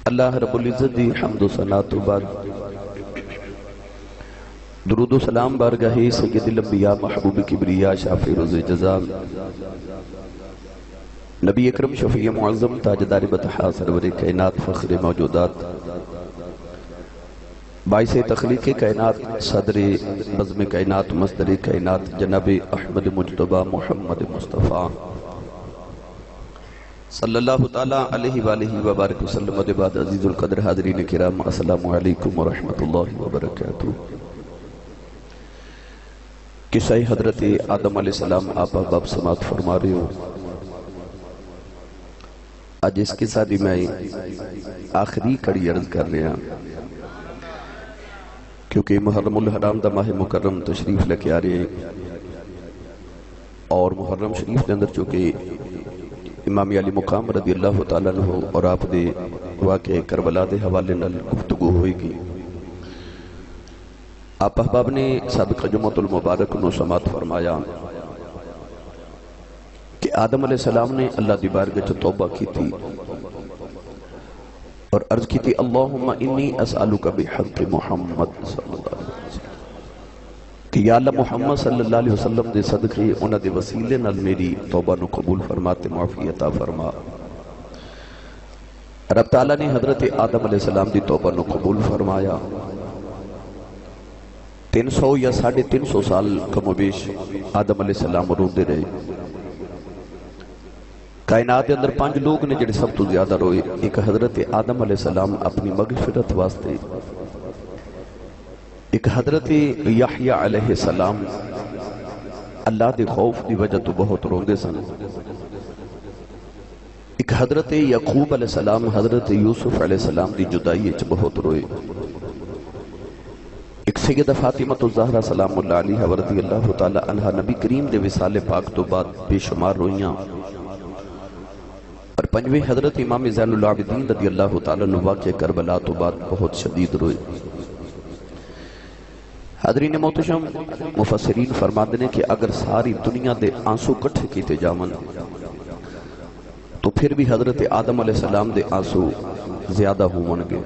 اللہ رب العزت دی حمد و ثنا تو بعد درود و سلام بارگاہ سید الانبیاء محبوب کبریا شافع روز جزا نبی اکرم شفیع معظم تاجدار بطحا سرور کائنات فخر موجودات باعث تخلیق کائنات صدر بزم کائنات مصدر کائنات جناب احمد مجتبی محمد مصطفیٰ صلی اللہ تعالیٰ علیہ وآلہ وبارک وسلم بعد عزیز القدر حاضرین کرام السلام علیکم ورحمت اللہ وبرکاتہ۔ قصہ حضرت آدم علیہ السلام آپ احباب سماعت فرما رہے ہو۔ آج اس قصہ دی میں آخری کڑی عرض کر رہے ہیں کیونکہ محرم الحرام دا ماہ مکرم تشریف لے کے آ رہے ہیں اور محرم شریف کے اندر چونکہ امام علی مقام رضی اللہ تعالیٰ عنہ اور آپ دے واقع کربلا دے حوالے نال گفتگو ہوئی گی۔ آپ احباب نے سابق جمعۃ المبارک نو سماعت فرمایا کہ آدم علیہ السلام نے اللہ دی بارگاہ چ توبہ کی تھی اور عرض کی تھی اللہم انی اسألک بحق محمد صلی اللہ علیہ وسلم کہ یا اللہ محمد صلی اللہ علیہ وسلم دے صدقے انہ دے وسیلے نال میری توبہ نو قبول فرماتے معافی عطا فرما۔ رب تعالیٰ نے حضرت آدم علیہ السلام دی توبہ نو قبول فرمایا۔ 300 یا 350 سال کم و بیش آدم علیہ السلام روندے رہے۔ کائنات اندر 5 لوگ نے جڑے سب تو زیادہ روئے۔ ایک حضرت آدم علیہ السلام اپنی مغفرت واسطے، ایک حضرت یحییٰ علیہ السلام اللہ دے خوف دی وجہ تو بہت روندے سن، ایک حضرت یعقوب علیہ السلام حضرت یوسف علیہ السلام دی جدائی اچ بہت روئے، ایک سیدہ فاطمہ الزہرا سلام اللہ علیہ ورضی اللہ تعالی عنہ نبی کریم دے وصال پاک تو بعد بے شمار روئیاں، اور 5ویں حضرت امام زین العابدین رضی اللہ تعالی عنہ واقع کربلا تو بعد بہت شدید روئے۔ حضرین محتشم مفسرین فرماتے ہیں کہ اگر ساری دنیا دے آنسو کٹھے کیتے جاون تو پھر بھی حضرت آدم علیہ السلام دے آنسو زیادہ ہون گے۔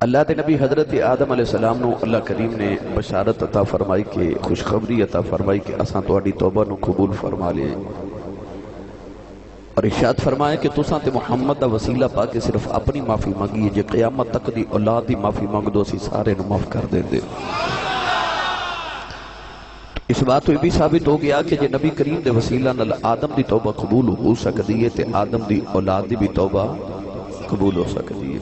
اللہ دے نبی حضرت آدم علیہ السلام نو اللہ کریم نے بشارت عطا فرمائی کہ خوشخبری عطا فرمائی کہ اساں تہاڈی توبہ نو قبول فرما لے، اور ارشاد فرمایا کہ تساں تے محمد دا وسیلہ پا کے صرف اپنی معافی مانگی ہے، جے قیامت تک دی اولاد دی معافی مانگ دو اسی سارے نو معاف کر دیں دے۔ اس بات تو یہ بھی ثابت ہو گیا کہ جے نبی کریم دے وسیلہ نال آدم دی توبہ قبول ہو سکتی ہے تے آدم دی اولاد دی بھی توبہ قبول ہو سکتی ہے۔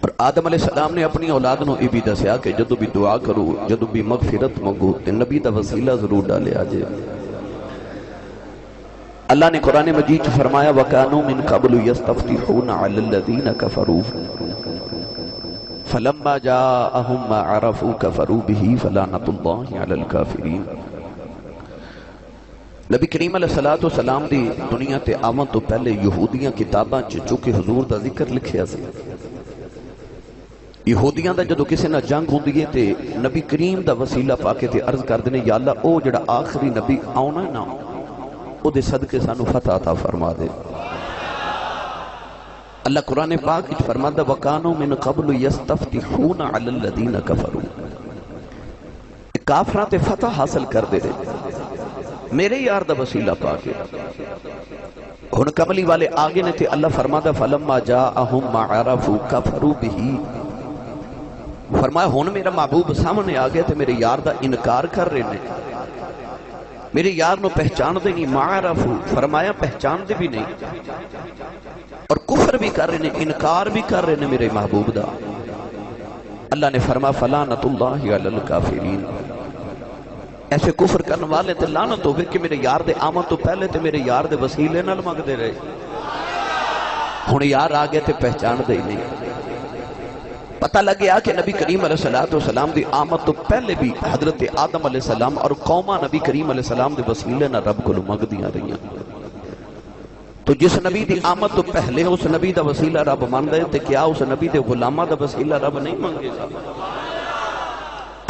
اور آدم علیہ السلام نے اپنی اولاد نو یہ بھی دسیا کہ جدو بھی دعا کرو، جدو بھی مغفرت مانگو تے نبی دا وسیلہ ضرور ڈالے آجے۔ اللہ نے قرآن مجید فرمایا وَكَانُوا مِن قَبْلُ يَسْتَفْتِحُونَ عَلَى الَّذِينَ كَفَرُوا فَلَمَّا جَاءَهُمْ مَا عَرَفُوا كَفَرُوا بِهِ فَلَعْنَةُ اللَّهِ عَلَى الْكَافِرِينَ۔ نبی کریم علیہ السلام دی دنیا تے آمد تو پہلے یہودیاں کتاباں چونکہ حضور دا ذکر لکھیا سی، یہودیاں دا جدو کسی نہ جنگ ہوندی ہے تے نبی کریم دا وسیلہ پاکے تے عرض کر دینے یا اللہ او جڑا آخری نبی آونا ہے نا او دے صدقے سانو فتح عطا فرما دے۔ اللہ قرآن پاک فرما دا وَكَانُوا مِن قَبْلُ يَسْتَفْتِحُونَ عَلَى الَّذِينَ كَفَرُوا، کافران تے فتح حاصل کر دے رہے میرے یار دا وسیلہ پاکے۔ ہن کملی والے آگے نے تھے، اللہ فرما دا فَلَمَّا جَاءَهُمْ مَا عَرَفُوا كَفَرُوا بِهِ، فرمایا ہن میرا محبوب سامنے آگیا تے میرے یار دا انکار کر رہے نے، میرے یار نو پہچان دے نہیں، معرفو فرمایا پہچان دے بھی نہیں، اور کفر بھی کر رہے نے، انکار بھی کر رہے نے میرے محبوب دا۔ اللہ نے فرمایا فَلَعْنَةُ اللَّهِ عَلَى الْكَافِرِينَ، ایسے کفر کرنے والے تے لعنت ہوئے کہ میرے یار دے آمد تو پہلے تے میرے یار دے وسیلے نال مانگ دے رہے، ہن یار آگے تے پہچان دے نہیں۔ پتہ لگیا کہ نبی کریم علیہ السلام دی آمد تو پہلے بھی حضرت آدم علیہ السلام اور قومہ نبی کریم علیہ السلام دے وسیلے نہ رب کو مانگ دیاں رہیاں، تو جس نبی دی آمد تو پہلے اس نبی دا وسیلہ رب مان دے تے کیا اس نبی دے غلامہ دا وسیلہ رب نہیں مانگے گا؟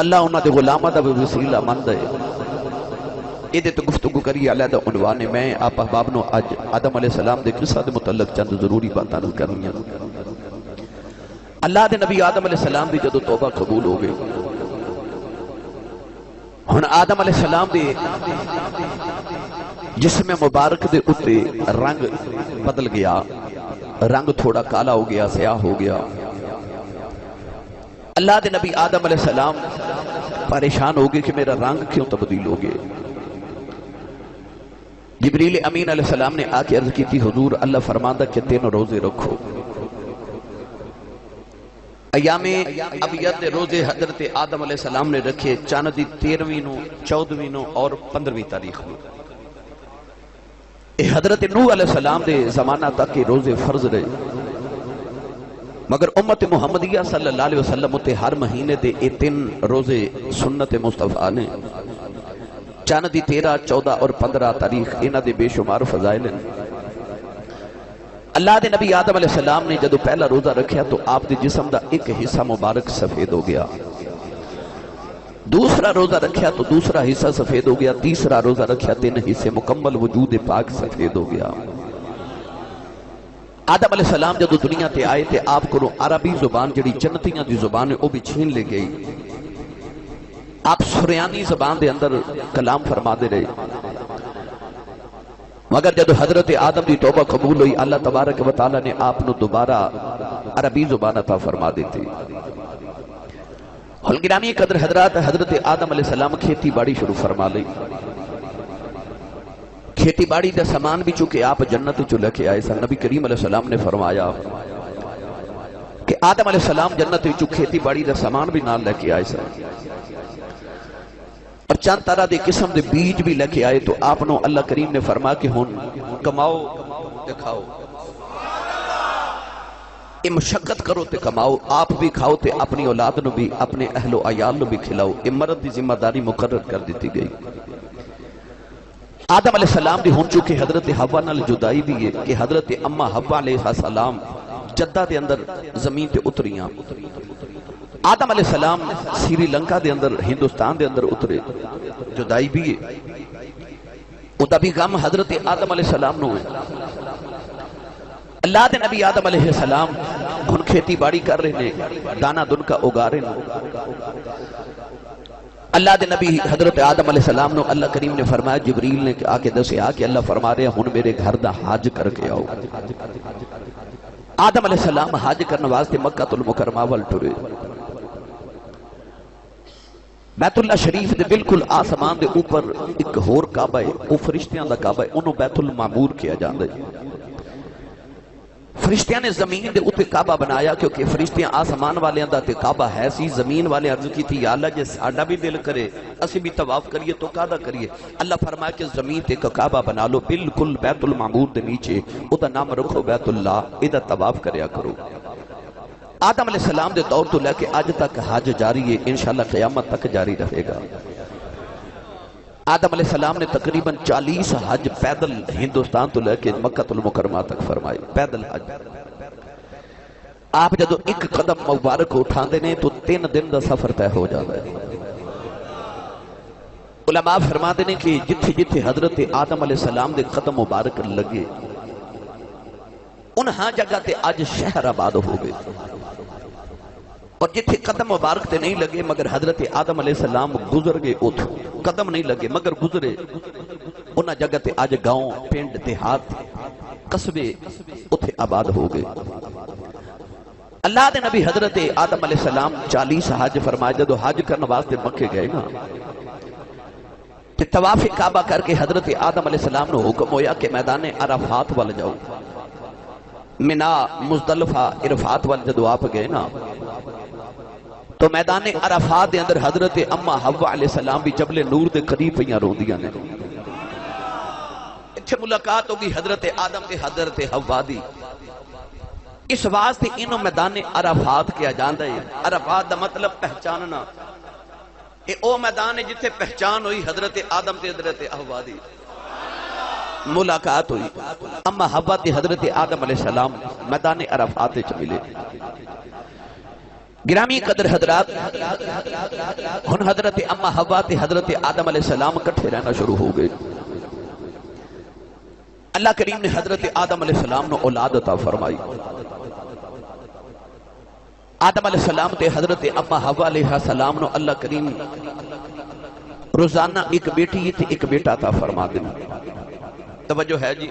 اللہ انہاں دے غلامہ دا وسیلہ مان دے۔ یہ تو گفتگو کریے علیحدہ عنوان ہے. میں آپ احباب نو اج آدم علیہ السلام دے قصہ دے متعلق چند ضروری باتاں کرنی. اللہ دے نبی آدم علیہ السلام دی جدو توبہ قبول ہو گئی, ہن آدم علیہ السلام دے جسم مبارک دے اتے رنگ بدل گیا, رنگ تھوڑا کالا ہو گیا, سیاہ ہو گیا. اللہ دے نبی آدم علیہ السلام پریشان ہو گئے کہ میرا رنگ کیوں تبدیل ہو گئے. جبریل امین علیہ السلام نے آ کے عرض کی تھی حضور اللہ فرماندہ کہ 3 روزے رکھو. ایام ابیض دے روزے حضرت آدم علیہ السلام نے رکھے چاند دی 13ویں نو 14ویں نو اور 15ویں تاریخ نو. حضرت نوح علیہ السلام دے زمانہ تک کے روزے فرض رہے, مگر امت محمدیہ صلی اللہ علیہ وسلم تے ہر مہینے دے 3 روزے سنت مصطفیٰ نے. چاند دی 13, 14 اور 15 تاریخ انہاں دے بے شمار فضائل ہیں. اللہ دے نبی آدم علیہ السلام نے جدو پہلا روزہ رکھیا تو آپ دے جسم دا ایک حصہ مبارک سفید ہو گیا. دوسرا روزہ رکھیا تو دوسرا حصہ سفید ہو گیا. تیسرا روزہ رکھیا 3 حصے مکمل وجود پاک سفید ہو گیا. آدم علیہ السلام جدو دنیا تے آئے تے آپ کو عربی زبان جڑی جنتیاں دی زبان ہے وہ بھی چھین لے گئی. آپ سریانی زبان دے اندر کلام فرما دے رہے, مگر جدو حضرت آدم دی توبہ قبول ہوئی اللہ تبارک و تعالی نے آپ نو دوبارہ عربی زبان عطا فرما دیتی. گرامی قدر حضرات, حضرت آدم علیہ السلام کھیتی باڑی شروع فرما لی. کھیتی باڑی دا سامان بھی چونکہ آپ جنت چو لے کے آئے سن. نبی کریم علیہ السلام نے فرمایا کہ آدم علیہ السلام جنت چو کھیتی باڑی دا سامان بھی نال لے کے آئے سن, اور چند طرح دے قسم دے بیج بھی لے کے آئے. تو آپ نو اللہ کریم نے فرما کہ ہن کماؤ تے کھاؤ, اے مشقت کرو تے کماؤ, آپ بھی کھاؤ تے اپنی اولاد نو بھی اپنے اہل و عیال نو بھی کھلاؤ. اے مرد دی ذمہ داری مقرر کر دیتی گئی. آدم علیہ السلام دی ہن چونکہ حضرت حوا نال جدائی بھی ہے کہ حضرت اما حوا علیہ السلام جدہ دے اندر زمین تے اتریاں. آدم علیہ السلام سری لنکا دے اندر ہندوستان دے اندر اترے, جدائی بھی ہے. ادا بھی غم حضرت آدم علیہ السلام نو ہے. اللہ دے نبی آدم علیہ السلام ہن کھیتی باڑی کر رہے ہیں, دانا دن کا اگا رہے ہیں. اللہ دے نبی حضرت آدم علیہ السلام نو اللہ کریم نے فرمایا, جبریل نے آ کے دسیا کہ اللہ فرما رہے ہیں ہن میرے گھر دا حج کر کے آؤ. آدم علیہ السلام حج کرنے واسطے مکہ المکرمہ ول ٹرے. بیت اللہ شریف دے بالکل آسمان دے اوپر ایک ہور کعبہ ہے, وہ فرشتیاں دا کعبہ ہے, انہوں بیت المعمور کیا جاندہ ہے. فرشتیاں نے زمین دے اوتے کعبہ بنایا کیونکہ فرشتیاں آسمان والے اندر تے کعبہ ہے سی. زمین والے عرض کی تھی یا اللہ جے ساڈا بھی دل کرے اسی بھی طواف کریے تو کعبہ کریے. اللہ فرمایا کہ زمین تے کعبہ بنا لو بالکل بیت المعمور دے نیچے, او دا نام رکھو بیت اللہ, اے دا طواف کریا کرو. آدم علیہ السلام دے دور تو لے کے آج تک حج جاری ہے, انشاءاللہ قیامت تک جاری رہے گا. آدم علیہ السلام نے تقریباً 40 حج پیدل ہندوستان تو لے کے مکہ المکرمہ تک فرمائے, پیدل حج. آپ جدو ایک قدم مبارک اٹھان دینے تو 3 دن دا سفر طے ہو جاتا ہے. علماء فرما دینے کہ جتھے جتھے حضرت آدم علیہ السلام دے قدم مبارک لگے انہاں جگہ تے آج شہر آباد ہو گئے, اور جتھے قدم مبارک تے نہیں لگے مگر حضرت آدم علیہ السلام گزر گئے, اتھو قدم نہیں لگے مگر گزرے, انہاں جگہ تے آج گاؤں پنڈ دیہات قصبے اتھے آباد ہو گئے. اللہ دے نبی حضرت آدم علیہ السلام 40 حج فرمائے. جدو حج کرنے واسطے مکے گئے نا تے طواف کعبہ کر کے حضرت آدم علیہ السلام نے حکم ہویا کہ میدان عرفات وال جاؤ. منا مزدلفہ عرفات وال جدو آپ گئے نا تو میدان عرفات دے اندر حضرت اما حوا علیہ السلام بھی جبل نور دے قریب پہیاں رو دیا نے. اتھے ملاقات ہوگی حضرت آدم تے حضرت حوا دی. اس واسطے انہوں میدان عرفات کیا جاندہ ہے. عرفات دا مطلب پہچاننا. اے او میدان ہے جتھے پہچان ہوئی حضرت آدم تے حضرت حوا دی ملاقات ہوئی. اما حوا تے حضرت آدم علیہ السلام میدان عرفات چ ملے. گرامی قدر حضرات، ہن حضرت اما حوا تے حضرت آدم علیہ السلام کٹھے رہنا شروع ہو گئے۔ اللہ کریم نے حضرت آدم علیہ السلام نو اولاد عطا فرمائی۔ آدم علیہ السلام تے حضرت اما حوا علیہ السلام نو اللہ کریم روزانہ ایک بیٹی تے ایک بیٹا عطا فرما دیں۔ توجہ ہے جی؟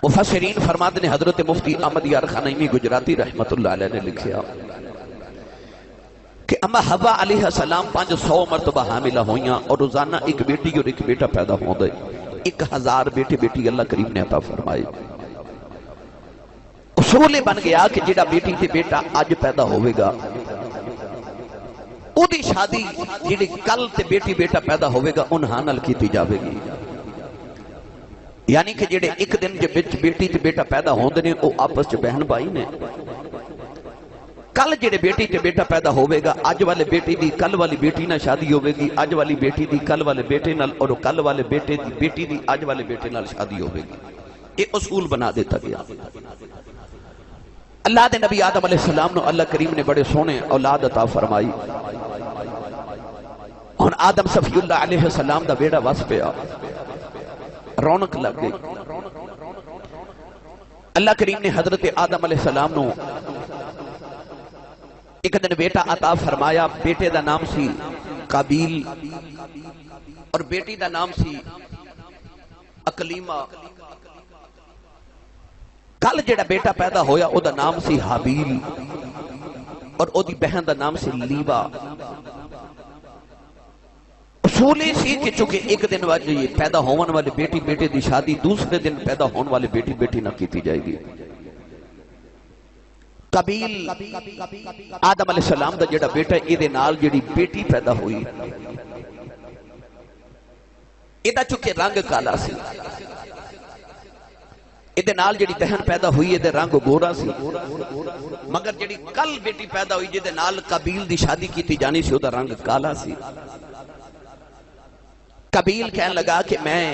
مفسرین فرماتے ہیں، حضرت مفتی احمد یار خانیمی گجراتی رحمت اللہ علیہ نے لکھیا کہ اما حوا علیہ السلام 500 مرتبہ حاملہ ہوئیاں اور روزانہ ایک بیٹی اور ایک بیٹا پیدا ہو گئے۔ 1000 بیٹے بیٹی اللہ کریم نے عطا فرمائے۔ اصول بن گیا کہ جڑا بیٹی تے بیٹا آج پیدا ہوئے گا، او دی شادی جڑی کل تے بیٹی بیٹا پیدا ہوئے گا انہاں نال کیتی جاوے گی۔ یعنی کہ جڑے ایک دن جو بیٹی تے بیٹا پیدا ہوندے نے او آپس چ بہن بھائی نے۔ کل جڑے بیٹی تے بیٹا پیدا ہوئے گا، اج والے بیٹی دی کل والی بیٹی نال شادی ہوئے گی، اج والی بیٹی دی کل والے بیٹے نال، اور کل والے بیٹے دی بیٹی دی اج والے بیٹے نال شادی ہوئے گی۔ یہ اصول بنا دیتا گیا۔ اللہ دے نبی آدم علیہ السلام نو اللہ کریم نے بڑے سونے اولاد عطا فرمائی۔ ہن آدم صفی اللہ علیہ السلام دا بیڑا وس پیا، رونق لگ گئی۔ اللہ کریم نے حضرت آدم علیہ السلام نو ایک دن بیٹا عطا فرمایا۔ بیٹے دا نام سی قابیل اور بیٹی دا نام سی اکلیمہ۔ کل جڑا بیٹا پیدا ہویا او دا نام سی حابیل اور او دی بہن دا نام سی لیبا۔ اصولی سی کہ چونکہ ایک دن واجی پیدا ہون والے بیٹی بیٹے دی شادی دوسرے دن پیدا ہون والے بیٹی بیٹی نہ کیتی جائے گی۔ قابیل آدم علیہ السلام دا جڑا بیٹا ایدے نال جڑی بیٹی پیدا ہوئی، ایدہ چونکہ رنگ کالا سی، ایدے نال جڑی بہن پیدا ہوئی ایدے رنگ گورا سی، مگر جڑی کل بیٹی پیدا ہوئی جیدے نال قابیل دی شادی کیتی جانی سی او دا رنگ کالا سی۔ قابیل کہنے لگا کہ میں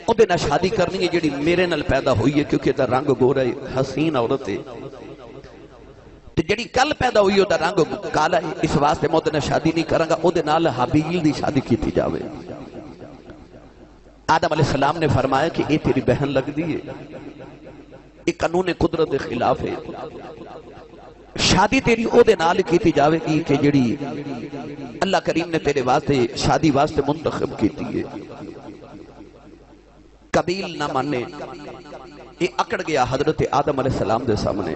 او دے نہ شادی کرنی ہے جڑی میرے نال پیدا ہوئی ہے، کیونکہ دا رنگ گورا ہے، حسین عورت ہے، تو جڑی کل پیدا ہوئی ہے دا رنگ کالا ہے، اس واسطے میں او دے نہ شادی نہیں کرنگا، او دے نال حابیل دی شادی کیتی جاوے۔ آدم علیہ السلام نے فرمایا کہ اے تیری بہن لگ دی ہے، ایک قانون قدرت خلاف ہے، شادی تیری او دے نال کیتی جاوے گی کہ جڑی اللہ کریم نے تیرے واسطے شادی واسطے منتخب کیتی ہے۔ قابیل نہ مانے، یہ اکڑ گیا حضرت آدم علیہ السلام دے سامنے،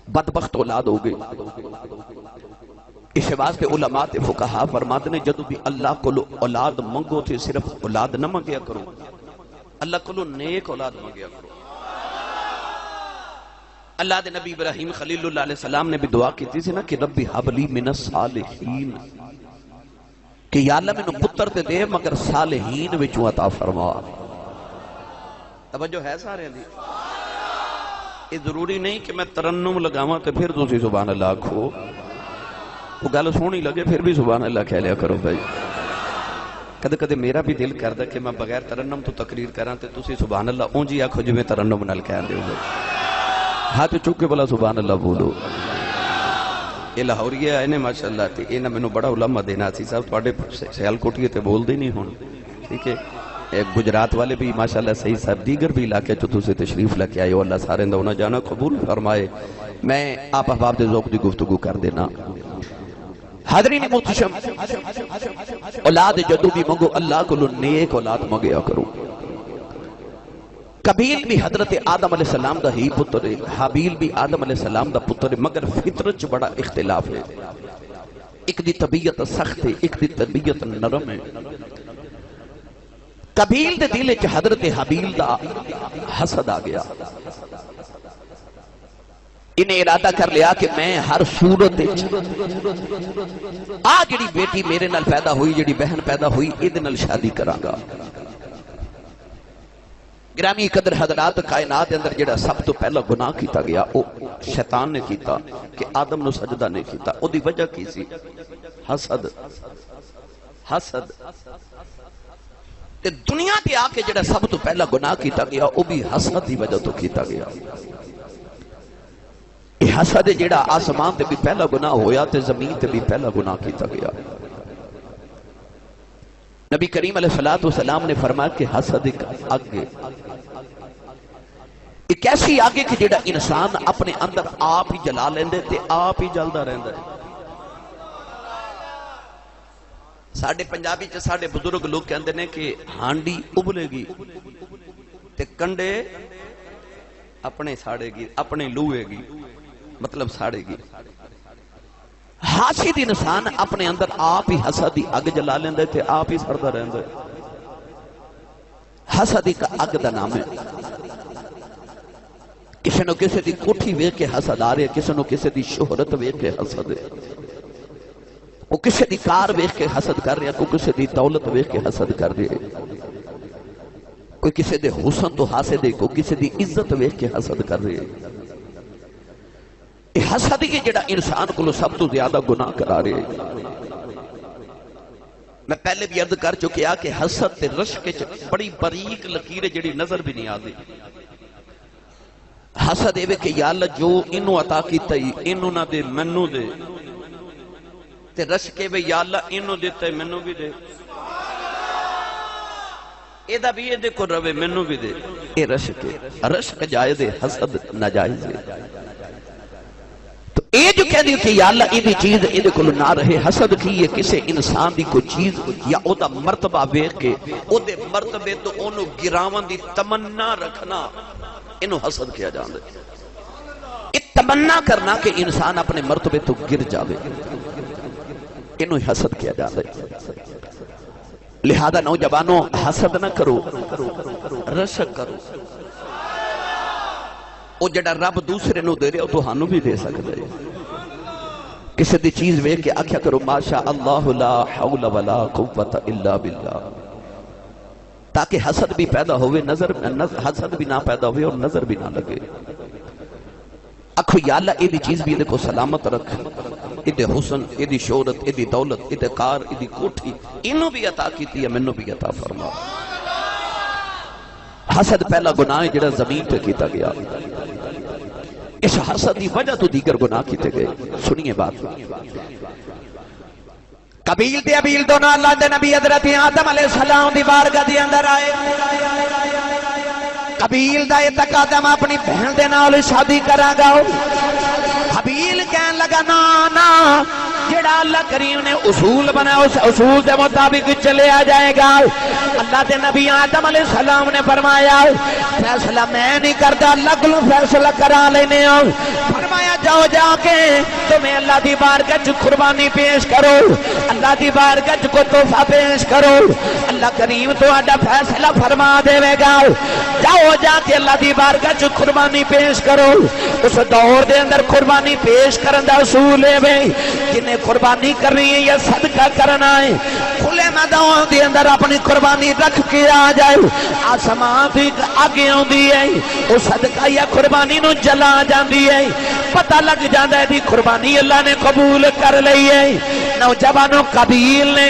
بدبخت اولاد ہو گئی۔ اس واسطے علماء تے فقہا فرماتے نے جدو بھی اللہ کو اولاد منگو تھے صرف اولاد نہ منگیا کرو، اللہ کو نیک اولاد منگیا کرو۔ اللہ دے نبی ابراہیم خلیل اللہ علیہ السلام نے بھی دعا کی تھی نا کہ ربی حبلی من الصالحین، کہ یا اللہ میں نے پتر تے دے مگر صالحین وچوں عطا فرما۔ توجہ ہے سارے دی؟ یہ ضروری نہیں کہ میں ترنم لگاواں تے پھر دوسری سبحان اللہ کھو، وہ گل سونی لگے پھر بھی سبحان اللہ کہہ لیا کرو بھائی۔ کدے کدے میرا بھی دل کردا کہ میں بغیر ترنم تو تقریر کراں تے تسی سبحان اللہ اونجی آکھو جویں ترنم نال کہہ دیو بھائی۔ ہاتھ چکے بلا سبحان اللہ بولو۔ یہ لاہوریہ آئے نے ماشاءاللہ تے یہ نہ میں بڑا علمہ دینا سی صاحب توڑے سیال کوٹیے تے بول دی نہیں ہون، ٹھیک ہے؟ گجرات والے بھی ماشاءاللہ صحیح صاحب دیگر بھی علاقے چوتھو سے تشریف لکے آئے، اللہ سارے اندہ انہا جانا قبول فرمائے۔ میں آپ احباب دے ذوق دی گفتگو کر دینا۔ حضرین محتشم، اولاد جدو بھی منگو اللہ کو نیک اولاد منگیا کرو۔ قابیل بھی حضرت آدم علیہ السلام دا ہی پتر ہے، حابیل بھی آدم علیہ السلام دا پتر ہے، مگر فطرت بڑا اختلاف ہے۔ ایک دی طبیعت سخت ہے، ایک دی طبیعت نرم ہے۔ قابیل دے دل وچ حضرت حابیل دا حسد آ گیا، انہیں ارادہ کر لیا کہ میں ہر صورت جڑی بیٹی میرے نال پیدا ہوئی، جڑی بہن پیدا ہوئی، ادھے نال شادی کراں گا۔ گرامی قدر حضرات، کائنات اندر جڑا سب تو پہلا گناہ کیتا گیا وہ شیطان نے کیتا کہ آدم نو سجدہ نہیں کیتا۔ او دی وجہ کی سی؟ حسد۔ حسد تے دنیا تے آ کے جڑا سب تو پہلا گناہ کیتا گیا وہ بھی حسد دی وجہ تو کیتا گیا۔ یہ حسد جڑا آسمان تے بھی پہلا گناہ ہویا تے زمین تے بھی پہلا گناہ کیتا گیا. نبی کریم علیہ السلام نے فرمایا کہ حسد ایک آگ ہے، ایک ایسی آگ ہے کہ جڑا انسان اپنے اندر آپ ہی جلا لیندے تے آپ ہی جلدا رہندا ہے. ساڑھے پنجابی چ ساڑھے بزرگ لوگ کہندے نے کہ ہانڈی ابلے گی تے کنڈے اپنے ساڑے گی، اپنے لوہے گی، مطلب ساڑے گی. حاسد انسان اپنے اندر آپ ہی حسد دی اگ جلا لیندے تے آپ ہی سڑدا رہندا ہے. حسد ایک اگ دا نام ہے. کسی نو کسی دی کوٹھی ویکھ کے حسد آ رہے، کسی نو کسی دی شہرت ویکھ کے حسد ہے، وہ کسی دی کار ویکھ کے حسد کر رہا، کوئی کسی دی دولت ویکھ کے حسد کر رہے، کوئی کسی دے حسن تو حاسد ہے، کوئی کسی دی عزت ویکھ کے حسد کر رہے. یہ حسد ہی جڑا انسان کو سب تو زیادہ گناہ کرا رہے. میں پہلے بھی عرض کر چکیا کہ حسد تے رشک بڑی باریک لکیر جڑی نظر بھی نہیں آتی. حسد اے کہ یا اللہ جو انہوں عطا کیتا ہی انہوں نہ دے منوں دے، تے رشک اے یا اللہ انہوں دیتا ہے منوں بھی دے، ایدہ بھی ایدے کو روے منوں بھی دے. اے رشک ہے، رشک جائز ہے، حسد ناجائز ہے. تو اے جو کہہ دیو کہ یا اللہ ایدی چیز ایدے کو نہ رہے. حسد کی یہ کسے انسان دی کوئی چیز یا او دا مرتبہ ویکھ کے او دے مرتبے تو انہوں گراون دی تمنا رکھنا، انہوں حسد کیا جاندے. ایک تمنا کرنا کہ انسان اپنے مرتبے تو گر جاوے، انہوں حسد کیا جاندے. لہذا نوجوانوں حسد نہ کرو، رشک کرو. او جڑا رب دوسرے نو دے رہے ہو تو ہانو بھی دے سکتے. کسی دی چیز ویکھ کے آکھیا کرو ماشاء اللہ لا حول ولا قوت الا باللہ، تاکہ حسد بھی پیدا ہوئے، حسد بھی نہ پیدا ہوئے اور نظر بھی نہ لگے. اکھو یا اللہ ایدی چیز بھی ایدے کو سلامت رکھ، ایدے حسن، ایدی شہرت، ایدی دولت، ایدے کار، ایدی کوٹھی انہوں بھی عطا کیتی ہے، منوں بھی عطا فرما. حسد پہلا گناہ جڑا زمین پہ کیتا گیا. اس حسد دی وجہ تو دیگر گناہ کیتے گئے. سنیے بات. قبیل تے ابیل دونوں اللہ دے نبی حضرت آدم علیہ السلام دی بارگاہ دی اندر آئے. قبیل دا اعتقاد میں اپنی بہن دے نال شادی کراں گا. حبیل کہن لگا نا نا، جڑا اللہ کریم نے اصول بنا اس اصول دے مطابق چلے آ جائے گا. اللہ دے نبی آدم علیہ السلام نے فرمایا فیصلہ میں نہیں کرتا، اللہ کو فیصلہ کرا لینے ہو. فرمایا جاؤ جا کے تمہیں اللہ دی بارگاہ قربانی پیش کرو، اللہ دی بارگاہ کو تحفہ پیش کرو، اللہ کریم تو آڈا فیصلہ فرما دے گا. جاؤ جا کے اللہ دی بارگاہ قربانی پیش کرو. اس دور دے اندر قربانی پیش کرن دا اصول ہے بھئی جنہیں قربانی کر رہی ہے یا صدقہ کرنا ہے کھلے میدان دے اندر اپنی قربانی رکھ کے آ جائے. آسمان بھی آگے آندی ہے، وہ صدقہ یا قربانی نو جلا جاندی ہے، پتہ لگ جاندہ ہے دی قربانی اللہ نے قبول کر لئی ہے. نوجوانوں قبیل نے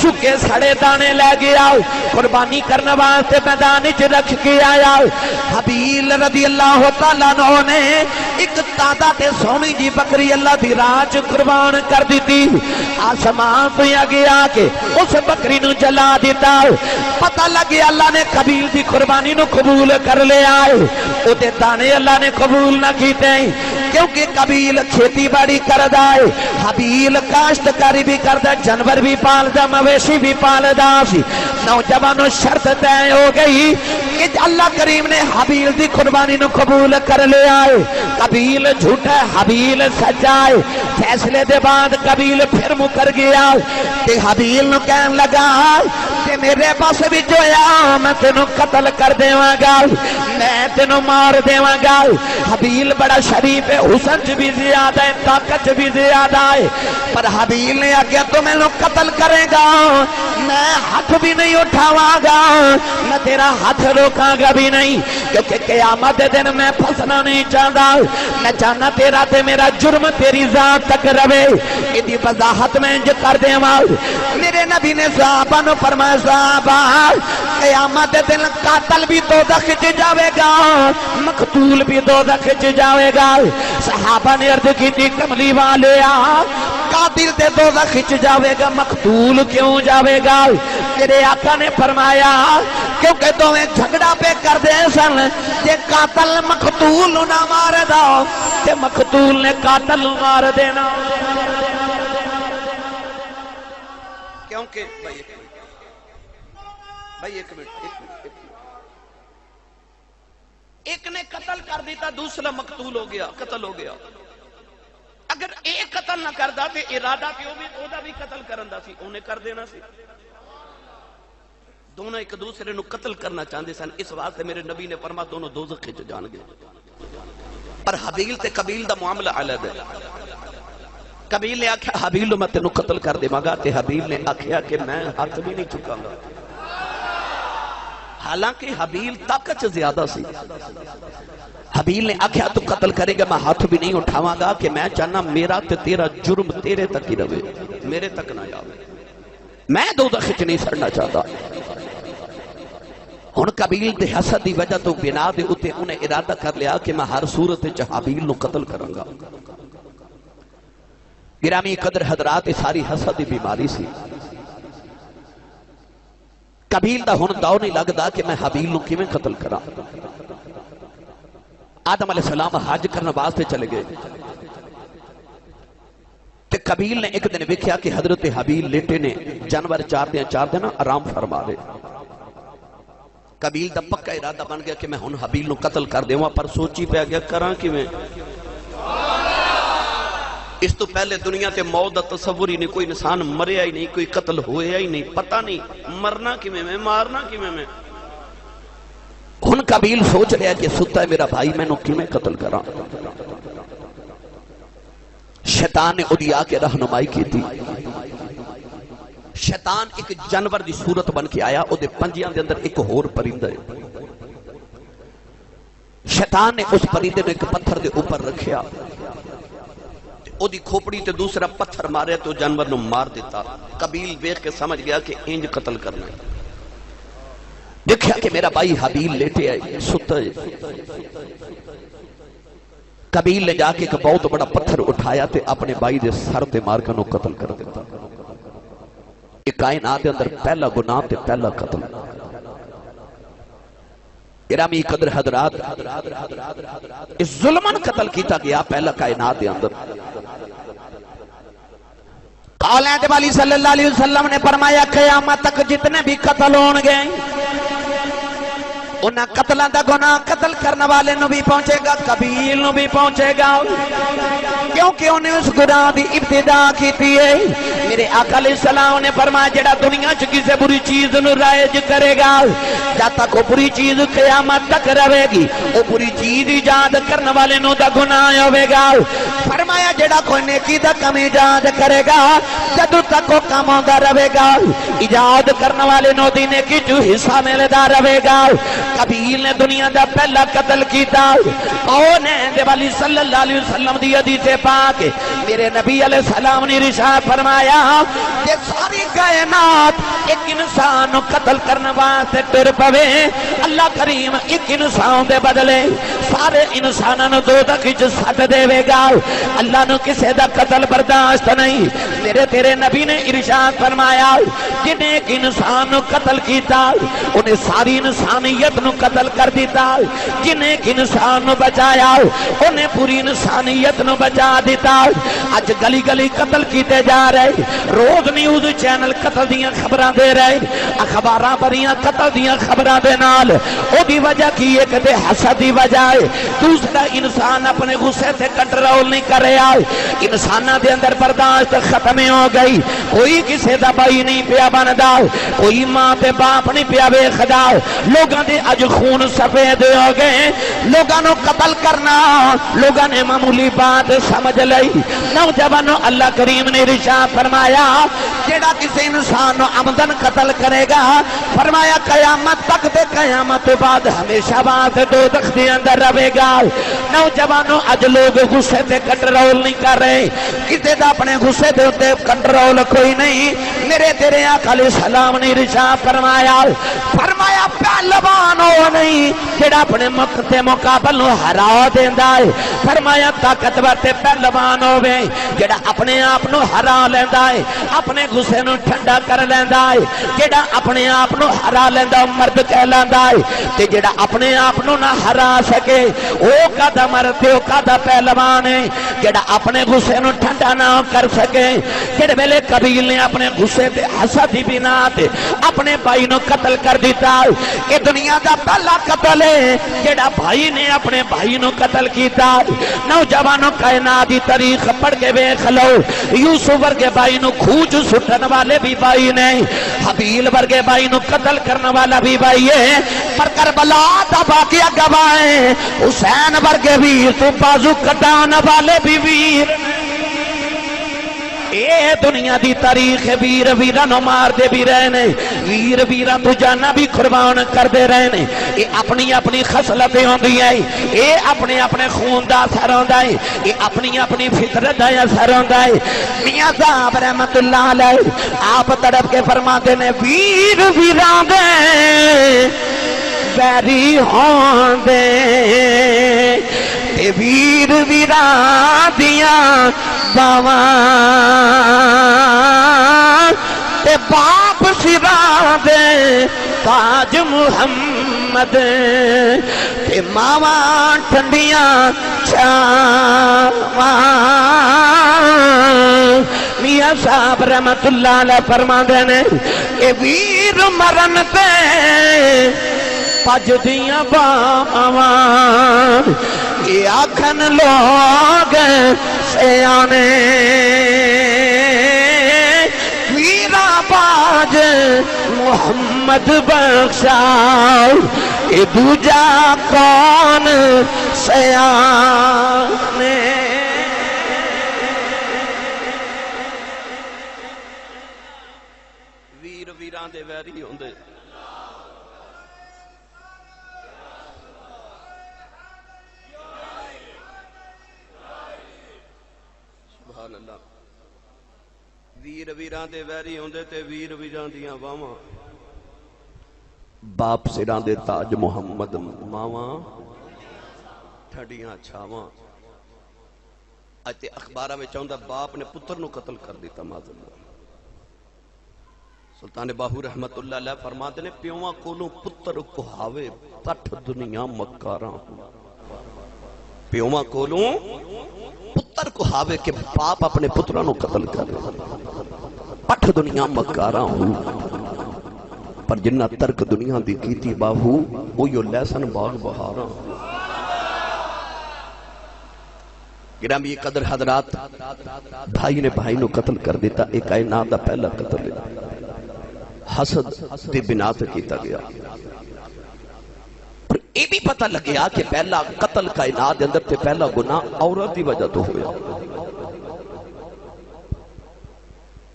سکے سڑے دانے لے گیا قربانی کرنے واسطے میدان وچ رکھ کے آیا. حبیل رضی اللہ تعالیٰ عنہ نے ایک تازہ تے سونی جی بکری اللہ دی راہ قربان کر دیتی. آسمان تو آگے آ کے اس بکری نو جلا دیتا. پتہ لگیا اللہ نے قبیل دی قربانی نو قبول کر لے آئے. او دے دانے اللہ نے قبول نہ کیتے کیونکہ قبیل کھیتی باڑی کردا ہے، حبیل کاشتکاری بھی کردا، جانور بھی پالدا، مویشی بھی پالدا سی. نوجوانوں شرط طے ہو گئی کہ اللہ کریم نے حبیل دی قربانی نو قبول کر لے آئے. قبیل جھوٹا ہے، حبیل سچا ہے. فیصلے دے بعد قبیل پھر مکر گیا تے حبیل نو کہن لگا کہ میرے پاس بھی جو ہے میں تینوں قتل کر دیواں گا، میں تینوں مار دیواں گا. حبیل بڑا شریف ہے، حسن چ بھی زیادہ ہے، طاقت بھی زیادہ ہے، پر حبیل نے آگیا تو میں قتل کرے گا، میں ہاتھ بھی نہیں اٹھاواں گا، میں تیرا ہاتھ روکاں گا بھی نہیں، کیونکہ قیامت دن میں پھنسنا نہیں چاہتا. میں چاہنا تیرا تے میرا جرم تیری ذات تک روے. ادھی وضاحت میں انج کر دیواں. میرے نبی نے صحابہ نو فرمایا صحابہ قیامت دن قاتل بھی دوزخ وچ جاوے گا، مقتول بھی دوزخ وچ جاوے گا۔ صحابہ نے عرض کی تھی کملی والیا قاتل تے دوزخ وچ جاوے گا، مقتول کیوں جاوے گا؟ میرے آقا نے فرمایا کیونکہ دوویں جھگڑا پہ کر دے سن، جے قاتل مقتول نہ مار دا تے مقتول نے قاتل مار دینا۔ کیونکہ بھائی ایک منٹ ایک نے قتل کر دیتا دوسرا مقتول ہو گیا، قتل ہو گیا۔ اگر ایک قتل نہ کردا تے ارادہ تے او دا بھی قتل کرن دا سی، اونے کر دینا سی۔ دونوں ایک دوسرے نو قتل کرنا چاہتے سن، اس واسطے میرے نبی نے فرما دونوں دوزخ وچ جان گے۔ پر حابیل تے قابیل دا معاملہ الگ ہے۔ قابیل نے آکھیا حابیل نو میں تینو قتل کر دیواں گا، تے حابیل نے آکھیا کہ میں ہاتھ بھی نہیں چکاں گا۔ حالانکہ حابیل طاقت زیادہ سی۔ حابیل نے آکھیا تو قتل کرے گا، میں ہاتھ بھی نہیں اٹھاواں گا، کہ میں چاہنا میرا تے تیرا جرم تیرے تک ہی رہے، میرے تک نہ آوے، میں دوزخ وچ نہیں سڑنا چاہتا۔ ہن قابیل دے حسد دی وجہ تو بنا دے اتے انہیں ارادہ کر لیا کہ میں ہر صورت وچ حابیل نو قتل کراں گا۔ گرامی قدر حضرات، ساری حسد دی بیماری سی۔ قابیل دا ہن داؤ نہیں لگدا کہ میں حابیل نو کیویں قتل کراں۔ آدم علیہ السلام حج کرنے واسطے چلے گئے تے قابیل نے ایک دن ویکھیا کہ حضرت حابیل لیٹے نے، جانور چار دن آرام فرما رہے۔ قابیل دا پکا ارادہ بن گیا کہ میں ہن حابیل نو قتل کر دیواں، پر سوچی پہ گیا کراں کیویں؟ اس تو پہلے دنیا تے موت دا تصور ہی نہیں، کوئی انسان مریا ہی نہیں، کوئی قتل ہویا ہی نہیں، پتہ نہیں مرنا کیویں میں، مارنا کیویں میں۔ ہن قابیل سوچ رہا کہ ستا ہے میرا بھائی، میں نو کیویں قتل کراں۔ شیطان نے اودی آ کے رہنمائی کی تھی۔ شیطان ایک جانور دی صورت بن کے آیا، او دے پنجیاں دے اندر ایک ہور پرندہ ہے۔ شیطان نے اس پرندے نے ایک پتھر دے اوپر رکھیا، او دی کھوپڑی تے دوسرا پتھر مارے تو جانور نو مار دیتا۔ قابیل دیکھ کے سمجھ گیا کہ انج قتل کرنا ہے۔ دیکھیا کہ میرا بھائی حابیل لیٹے آئے، ستا ہے۔ قابیل نے جا کے ایک بہت بڑا پتھر اٹھایا تے اپنے بھائی دے سر تے مار کے نو قتل کر دیتا۔ یہ کائنات دے اندر پہلا گناہ تے پہلا قتل۔ گرامی قدر حضرات، اس ظلمن قتل کیتا گیا پہلا کائنات دے اندر۔ قولین والی صلی اللہ علیہ وسلم نے فرمایا قیامت تک جتنے بھی قتل ہون گے انہاں قتلہ دا گناہ قتل کرنے والے نو بھی پہنچے گا، قابیل نو بھی پہنچے گا، کیونکہ انہیں اس گناہ دی ابتدا کی تھی ہے۔ میرے آقا علیہ السلام نے فرمایا جڑا دنیا چ کسے بری چیز نو رائج کرے گا، جب تک وہ بری چیز قیامت تک رہے گی، وہ بری چیز ایجاد کرنے والے نو دا گناہ ہوئے گا۔ فرمایا جڑا کوئی نیکی دا کم ایجاد کرے گا، جدو تک وہ کم ہوگا رہے گا، ایجاد کرنے والے نو دی نیکی جو حصہ ملدا رہے گا۔ قابیل نے دنیا دا پہلا قتل کیتا، کون ہے دے والی صلی اللہ علیہ وسلم دی حدیث پاک میرے نبی علیہ السلام نے ارشاد فرمایا کہ ساری کائنات ایک انسان قتل کرنے واسطے ٹر پوے، اللہ کریم ایک انسان دے بدلے سارے انسانوں دوزخ وچ سٹ دے گا۔ اللہ نو کسے دا قتل برداشت نہیں۔ میرے تیرے نبی نے ارشاد فرمایا جن ایک انسان نو قتل کیتا انہیں ساری انسانیت نو قتل کر دیتا، جن ایک انسان نو بچایا انہیں پوری انسانیت نو بچا دیتا۔ اج گلی گلی قتل کیتے جا رہے، روز نیوز چینل قتل دیاں خبراں دے رہے، اخباراں بریاں قتل دیاں خبراں دے نال۔ او دی وجہ کی ایک تے حسد دی وجہ ہے، دوسرا انسان اپنے غصے سے کنٹرول نہیں کر رہا، انساناں دے اندر برداشت ختم ہو گئی، کوئی کسے دا بھائی نہیں پیا بندا، کوئی ماں تے باپ نہیں پیا ویکھدا، لوگاں دے اج خون سفید ہو گئے، لوگاں نو قتل کرنا لوگاں نے معمولی بات سمجھ لئی۔ نوجوانوں اللہ کریم نے ارشاد فرمایا جیڑا کسی انسان نو عمدن قتل کرے گا، فرمایا قیامت تک تے قیامت قیامت بعد ہمیشہ بات دوزخ دے اندر رہے گا۔ نوجوانوں اج لوگ غصے تے کنٹرول نہیں کر رہے، کتے دا اپنے غصے دے اوتے کنٹرول کوئی نہیں۔ میرے تیرے آقا علیہ السلام نے ارشاد فرمایا پہلوان ہو نہیں جڑا اپنے مقتے مقابل نو ہرا دیندا ہے، فرمایا طاقتور تے پہلوان ہوے جڑا اپنے آپ نو ہرا لیندا ہے، اپنے غصے نو ٹھنڈا کر لیندا ہے، جڑا اپنے آپ نو ہرا لیندا مرد کہلاندا ہے، تے جڑا اپنے آپ نو نہ ہرا سکے او کدا مرد تے او کدا پہلوان ہے، جڑا اپنے غصے نو ٹھنڈا نہ کر سکے۔ جڑے ویلے قبیل نے اپنے غصے تے حسد دی بنا تے اپنے بھائی نو قتل کر دیتا، اے دنیا دا پہلا قتل ہے جڑا بھائی نے اپنے بھائی نو قتل کیتا۔ نوجوانوں کائنات دی تاریخ پڑھ کے ویکھ لو، یوسف ورگے بھائی نو کھوج سٹن والے بھی بھائی نے، حبیل ورگے بھائی نو قتل کرنے والا بھی بھائی ہے، پر کربلا دا واقعہ گواہ ہے حسین ورگے ویر تو بازو کٹان والے بھی ویر۔ اے دنیا دی تاریخ ویر ویرانو مار دے بھی رہنے، ویر ویران تو جانا بھی قربان کر دے رہنے۔ اے اپنی اپنی خصلتیں ہوندی ہیں، اے اپنے اپنے خون دا اثر ہوندا ہے، اے اپنی اپنی فطرت دا اثر ہوندا ہے۔ میاں صاحب رحمت اللہ علیہ آپ تڑپ کے فرماتے نے ویر ویران دے ویری ہوندے تے ویر ویران دیاں باواں تے باپ سرا دے تاج محمد تے ماواں ٹھنڈیاں چھاواں۔ میاں صاحب رحمت اللہ علیہ فرماندے نے اے ویر مرن تے پج دیاں باواں یہ آکھن لوگ سیانے ویرا باج محمد بخشا یہ دوجا کون سیانے۔ ویر ویران دے ویری ہوندے، ویر ویران دے ویری ہوندے تے ویر ویران دیاں واواں، باپ سران دے تاج محمد ماواں ٹھڈیاں چھاواں۔ اتے اخباراں وچ آوندا باپ نے پتر نو قتل کر دیتا معاذ اللہ۔ سلطان باہو رحمت اللہ علیہ فرماتے نے پیواں کولوں پتر کہاوے پٹھ دنیا مکاراں، پیواں کولوں پتر کو ہاوے کہ باپ اپنے پتروں نو قتل کرے، پٹھ دنیا مکاراں ہوں، پر جنہ ترک دنیا دی کیتی باہو اویو لیسن باغ بہاراں۔ گرامی قدر حضرات، بھائی نے بھائی نو قتل کر دیتا، ایک کائنات دا پہلا قتل ہے، حسد دی بنا تے کیتا گیا۔ یہ بھی پتہ لگیا کہ پہلا قتل کائنات دے اندر تے پہلا گناہ عورت دی وجہ تو ہویا،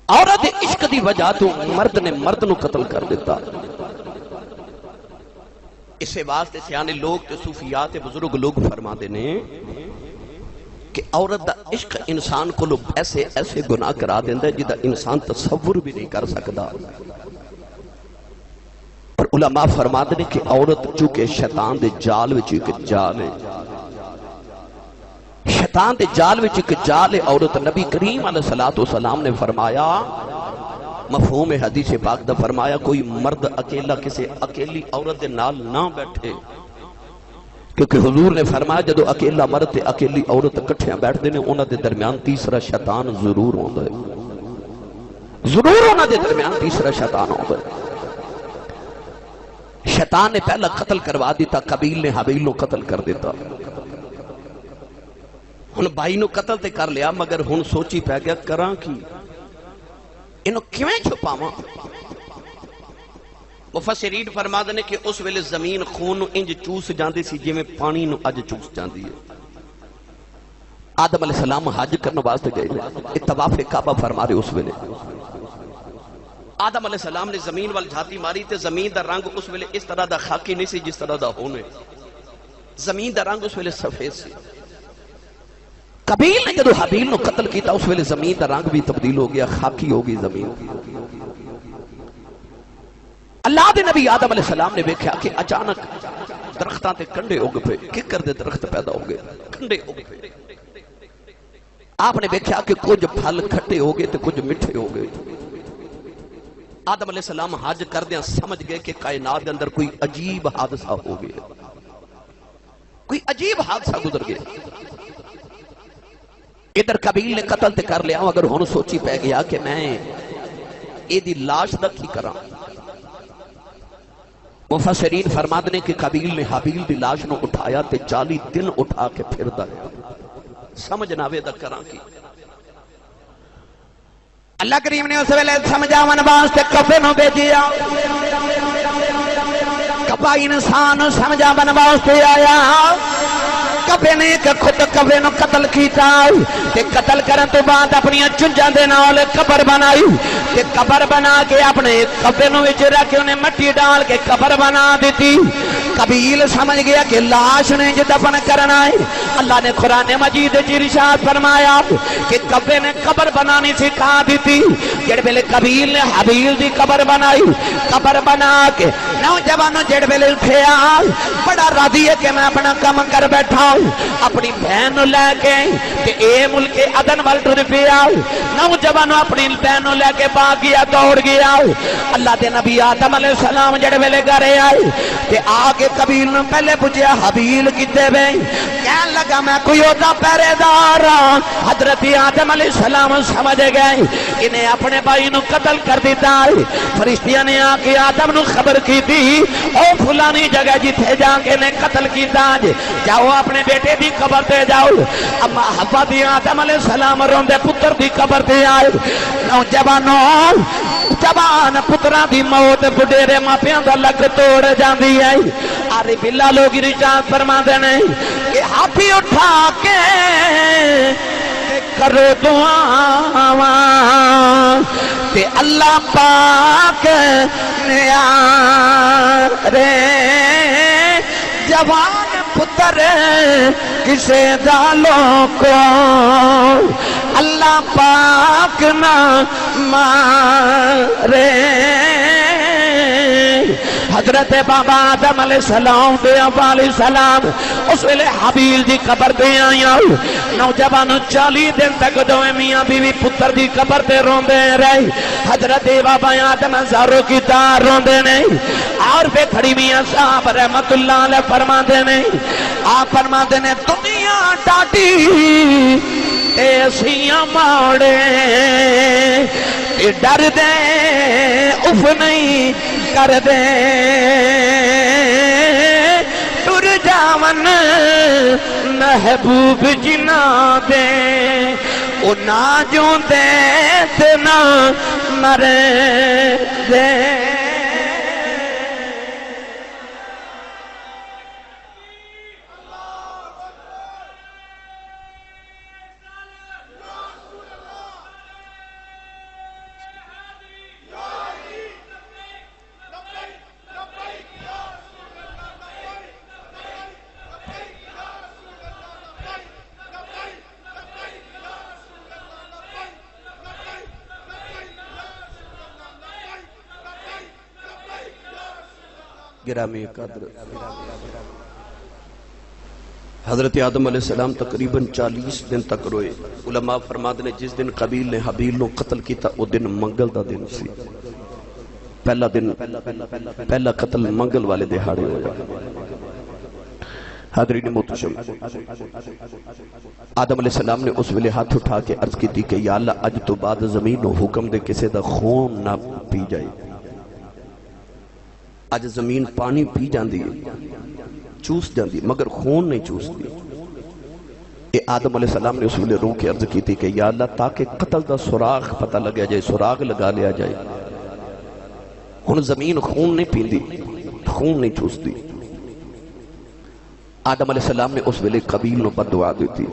عورت عشق دی وجہ تو مرد نے مرد نو قتل کر دیتا۔ اسے واسطے سیانے لوگ تے صوفیات تے بزرگ لوگ فرما دینے کہ عورت دا عشق انسان کو لوگ ایسے ایسے گناہ کرا دیندے جدہ انسان تصور بھی نہیں کر سکتا۔ پر علماء فرماتے ہیں کہ عورت چونکہ شیطان دے جال وچ ایک جال ہے، شیطان دے جال وچ ایک جال ہے عورت۔ نبی کریم علیہ السلام نے فرمایا، مفہوم حدیث پاک دا فرمایا، کوئی مرد اکیلا کسی اکیلی عورت دے نال نہ بیٹھے، کیونکہ حضور نے فرمایا جدو اکیلا مرد تے اکیلی عورت کٹھیاں بیٹھ دینے انہاں دے درمیان تیسرا شیطان ضرور ہوندا ہے، ضرور انہاں دے درمیان تیسرا شیطان ہوندا ہے۔ شیطان نے پہلا قتل کروا دیتا، قبیل نے حبیل نو قتل کر دیتا۔ ہن بھائی نو قتل تے کر لیا، مگر ہن سوچی پہ گیا کراں کی، انہوں کیویں چھپاواں؟ مفسرین فرماتے ہیں کہ اس ویلے زمین خون نو انج چوس جاندی سی جویں پانی نو اج چوس جاندی ہے۔ آدم علیہ السلام حج کرنے واسطے گئے، طواف کعبہ فرما رہے اس ویلے، آدم علیہ السلام نے زمین وال جھاتی ماری تے زمین دا رنگ اس ویلے اس طرح دا خاکی نہیں سی جس طرح دا ہونے، زمین دا رنگ اس ویلے سفید سی۔ قابیل نے جدو حابیل نو قتل کیتا اس ویلے زمین دا رنگ بھی تبدیل ہو گیا، خاکی ہو گئی زمین۔ اللہ دے نبی آدم علیہ السلام نے دیکھا کہ اچانک درختاں تے کنڈے اگ پے، ککر دے درخت پیدا ہو گئے، کنڈے اگ پے۔ آپ نے دیکھا کہ کچھ پھل کھٹے ہو گئے تے کچھ مٹھے ہو گئے۔ آدم علیہ السلام حج کردیاں سمجھ گئے کہ کائنات کے اندر کوئی عجیب حادثہ ہو گیا، کوئی عجیب حادثہ گزر گیا۔ ادھر قابیل نے قتل تے کر لیا، اگر ہن سوچی پہ گیا کہ میں اے دی لاش دا کی کراں۔ مفسرین فرماتے ہیں کہ قابیل نے حابیل دی لاش نو اٹھایا تے 40 دن اٹھا کے پھردا رہا، سمجھ نہ آوے دا کراں کی۔ اللہ کریم نے اس ویلے سمجھاون واسطے کفے نو بھیجیا، کفا انسان سمجھاون واسطے آیا۔ کفے نے ایک خود کفے نو قتل کیتا تے قتل کرن تو بعد اپنی چنجاں دے نال قبر بنائی تے قبر بنا کے اپنے کفے نو وچ رکھ کے انہیں مٹی ڈال کے قبر بنا دیتی۔ قابیل سمجھ گیا کہ لاش نے جو دفن کرنا ہے۔ اللہ نے قرآن مجید وچ ارشاد فرمایا کہ کفے نے قبر بنانی سکھا دیتی۔ جڑ ویلے قابیل نے حابیل دی قبر بنائی، قبر بنا کے نوجوانوں جڑ ویلے اٹھیا بڑا راضی ہے کہ میں اپنا کام کر بیٹھا ہوں، اپنی بہن لے کے کہ اے ملک عدن وال ٹر پیا۔ نوجوانوں اپنی بہن لے کے بھاگ گیا، دوڑ گیا۔ اللہ دے نبی آدم علیہ السلام جڑ ویلے گھرے آئے تے آ کے قابیل نے پہلے پوچھا حابیل کتے وے؟ کہنے لگا میں کوئی ہوتا پہرے دار ہاں۔ حضرت آدم علیہ السلام سمجھ گئے انہیں اپنے بھائی نو قتل کر دیتا ہے۔ فرشتیاں نے آ کے آدم نو خبر کی تھی او فلانی جگہ جتھے جا کے نے قتل کیتا جاؤ اپنے بیٹے دی قبر تے جاؤ۔ اما حوا دی آدم علیہ السلام روندے پتر دی قبر تے آئے۔ نوجوانوں جوان پتراں دی موت بڈیرے ماپیاں دا لک توڑ جاندی ہے۔ عارف اللہ لوگ ارشاد فرماندے نے کہ ہاتھی اٹھا کے کرو دعاواں تے اللہ پاک نیارے جوان پتر کسے دالوں کو اللہ پاک نہ مارے۔ حضرت بابا آدم علیہ السلام دے ابا علیہ السلام اس ویلے حابیل دی قبر دے آیا۔ نوجوانوں 40 دن تک دوئے میاں بیوی پتر دی قبر دے روندے رہے۔ حضرت بابا آدم زارو کی تار روندے نہیں اور بے کھڑی میاں صاحب رحمت اللہ علیہ فرما دے نہیں۔ آپ فرما دے نے دنیا ٹاٹی ایسیاں ماڑے تے ڈر دے اف نہیں کر دے ٹر جاون محبوب جنا دے او نہ جو دے تے نہ مرے دے۔ گرامی قدر حضرت آدم علیہ السلام تقریباً 40 دن تک روئے۔ علماء فرماتے ہیں جس دن قابیل نے حابیل نو قتل کیتا وہ دن منگل دا دن سی، پہلا دن پہلا قتل منگل والے دہاڑے ہویا۔ حاضرین محترم آدم علیہ السلام نے اس ویلے ہاتھ اٹھا کے عرض کی تھی کہ یا اللہ اج تو بعد زمین نو حکم دے کسے دا خون نہ پی جائے۔ اج زمین پانی پی جاندی ہے، چوس جاندی مگر خون نہیں چوس دی۔ اے آدم علیہ السلام نے اس ویلے رو کے عرض کی تھی کہ یا اللہ تاکہ قتل دا سراغ پتہ لگیا جائے، سراغ لگا لیا جائے۔ ہن زمین خون نہیں پیندی، خون نہیں چوس دی۔ آدم علیہ السلام نے اس ویلے قابیل نو بد دعا دیتی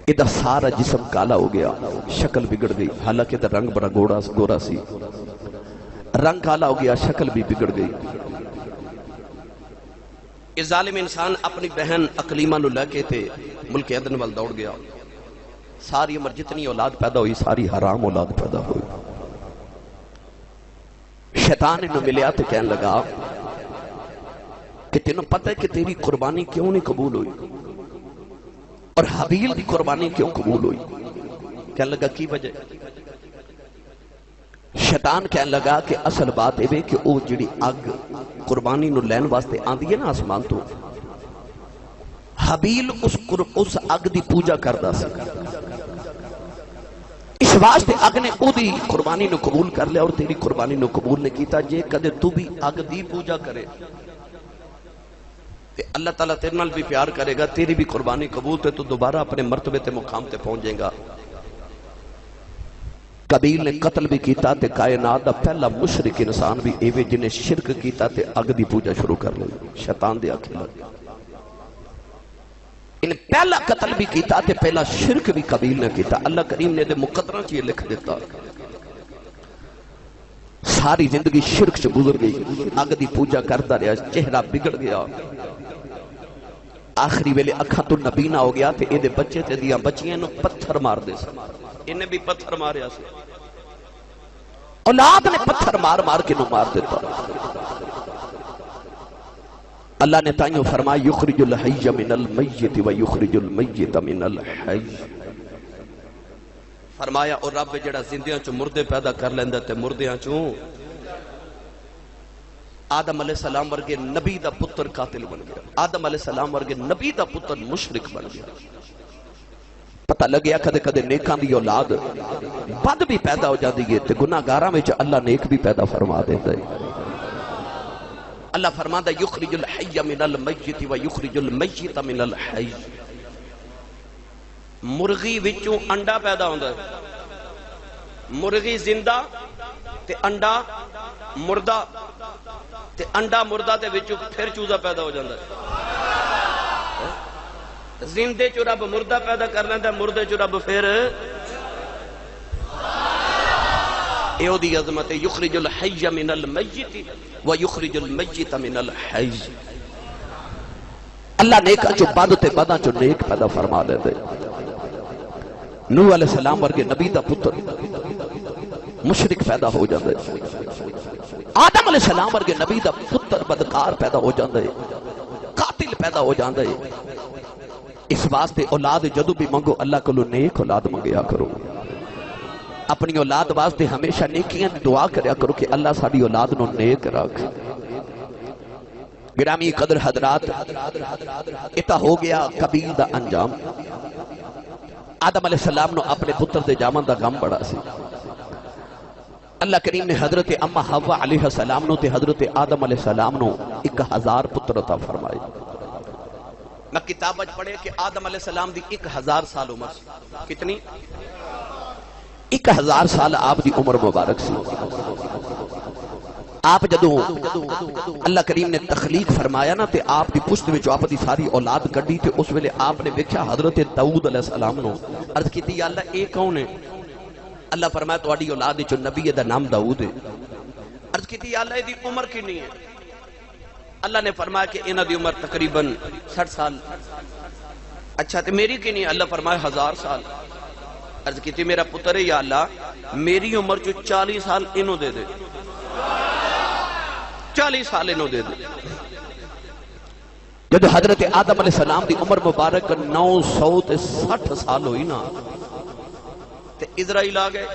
یہ سارا جسم کالا ہو گیا، شکل بگڑ گئی، حالانکہ دا رنگ بڑا گورا سی، رنگ کالا ہو گیا، شکل بھی بگڑ گئی۔ یہ ظالم انسان اپنی بہن اقلیمہ نو لے کے تھے ملک عدن وال دوڑ گیا۔ ساری عمر جتنی اولاد پیدا ہوئی ساری حرام اولاد پیدا ہوئی۔ شیطان انہوں ملیا تو کہنے لگا کہ تینوں پتہ ہے کہ تیری قربانی کیوں نہیں قبول ہوئی اور حابیل کی قربانی کیوں قبول ہوئی؟ کہنے لگا کی وجہ؟ شیطان کہنے لگا کہ اصل بات ہے کہ وہ جڑی اگ قربانی نو لین واسطے آندی ہے نا آسمان تو، حابیل اس اگ دی پوجا کردا سی، اس واسطے اگ نے او دی قربانی نو قبول کر لیا اور تیری قربانی نو قبول نہیں کیتا۔ جے کدے تو بھی اگ دی پوجا کرے تے اللہ تعالیٰ تیرے نال بھی پیار کرے گا، تیری بھی قربانی قبول تے تو دوبارہ اپنے مرتبے تے مقام تے پہنچ جائے گا۔ قابیل نے قتل بھی کیتا تے کائنات دا پہلا مشرک انسان بھی ایوے جنہیں شرک کیتا تے اگ دی پوجا شروع کر لئی، شیطان دے آنکھیں لگ گیا۔ انہیں پہلا قتل بھی کیتا تے پہلا شرک بھی قابیل نے کیتا۔ اللہ کریم نے دے مقدرہ چیئے لکھ دیتا، ساری زندگی شرک سے گزر گئی، اگ دی پوجا کرتا رہا، چہرہ بگڑ گیا، آخری ویلے اکھاں تو نبینا ہو گیا تے ایدے بچے تے دیا بچیاں نو پتھر مار دے سے، انہیں بھی پتھر ماریا سے، اولاد نے پتھر مار کے نو مار دیتا۔ اللہ نے تائیوں فرمایا یخرج الحی من المیت و یخرج المیت من الحی، فرمایا اور رب جڑا زندیاں چو مردے پیدا کر لیندہ تے مردیاں چو آدم علیہ السلام ورگے نبی دا پتر قاتل بن گیا، آدم علیہ السلام ورگے نبی دا پتر مشرک بن گیا۔ پتہ لگیا کدے کدے نیکاں دی اولاد بد بھی پیدا ہو جاتی ہے تے گناہگاراں وچ اللہ نیک بھی پیدا فرما دیتا ہے۔ اللہ فرماتا یخرج الحی من المیت و یخرج المیت من الحی، مرغی وچوں انڈا پیدا ہوندا ہے، مرغی زندہ تے انڈا مردہ تے انڈا مردہ تے وچوں پھر چوزا پیدا ہو جاتا ہے۔ زندے چو رب مردہ پیدا کر لیندہ ہے، مردے چو رب پھر ایو دی عظمت ہے یخرج الحی من المیت و یخرج المیت من الحی۔ اللہ نیکا چو بد تے بداں چو نیک پیدا فرما دیتے۔ نوح علیہ السلام ورگے نبی دا پتر مشرک پیدا ہو جاندے، آدم علیہ السلام ورگے نبی دا پتر بدکار پیدا ہو جاندے، قاتل پیدا ہو جاندے۔ اس واسطے اولاد جدو بھی منگو اللہ کو نیک اولاد منگیا کرو، اپنی اولاد واسطے ہمیشہ نیکیاں دعا کریا کرو کہ اللہ ساری اولاد نو نیک رکھ۔ گرامی قدر حضرات، اتا ہو گیا قابیل دا انجام۔ آدم علیہ السلام نو اپنے پتر دے جامن دا غم بڑا سی۔ اللہ کریم نے حضرت اما حوا علیہ السلام نو تے حضرت آدم علیہ السلام نو 1000 پتر عطا فرمائے۔ میں کتاب اج پڑھے کہ آدم علیہ السلام دی 1000 سال عمر، کتنی؟ 1000 سال آپ دی عمر مبارک سی۔ آپ جدو اللہ کریم نے تخلیق فرمایا نا تے آپ دی پشت میں جو آپ دی ساری اولاد کڑی تے اس ویلے آپ نے دیکھا حضرت داؤد علیہ السلام نو، عرض کی تھی یا اللہ اے کون ہے؟ اللہ فرمایا تو آڑی اولاد جو نبی دا نام داؤد ہے۔ عرض کی تھی یا اللہ دی عمر کی نہیں ہے؟ اللہ نے فرمایا کہ انہ دی عمر تقریباً 60 سال۔ اچھا تے میری کی نہیں ہے؟ اللہ فرمایا 1000 سال۔ عرض کی تھی میرا پتر ہے یا اللہ میری عمر جو 40 سال انہوں دے دے، 40 سال انہوں دے دے۔ جب حضرت آدم علیہ السلام دی عمر مبارک 960 سال ہوئی نا تے اسرائیل آ گئے۔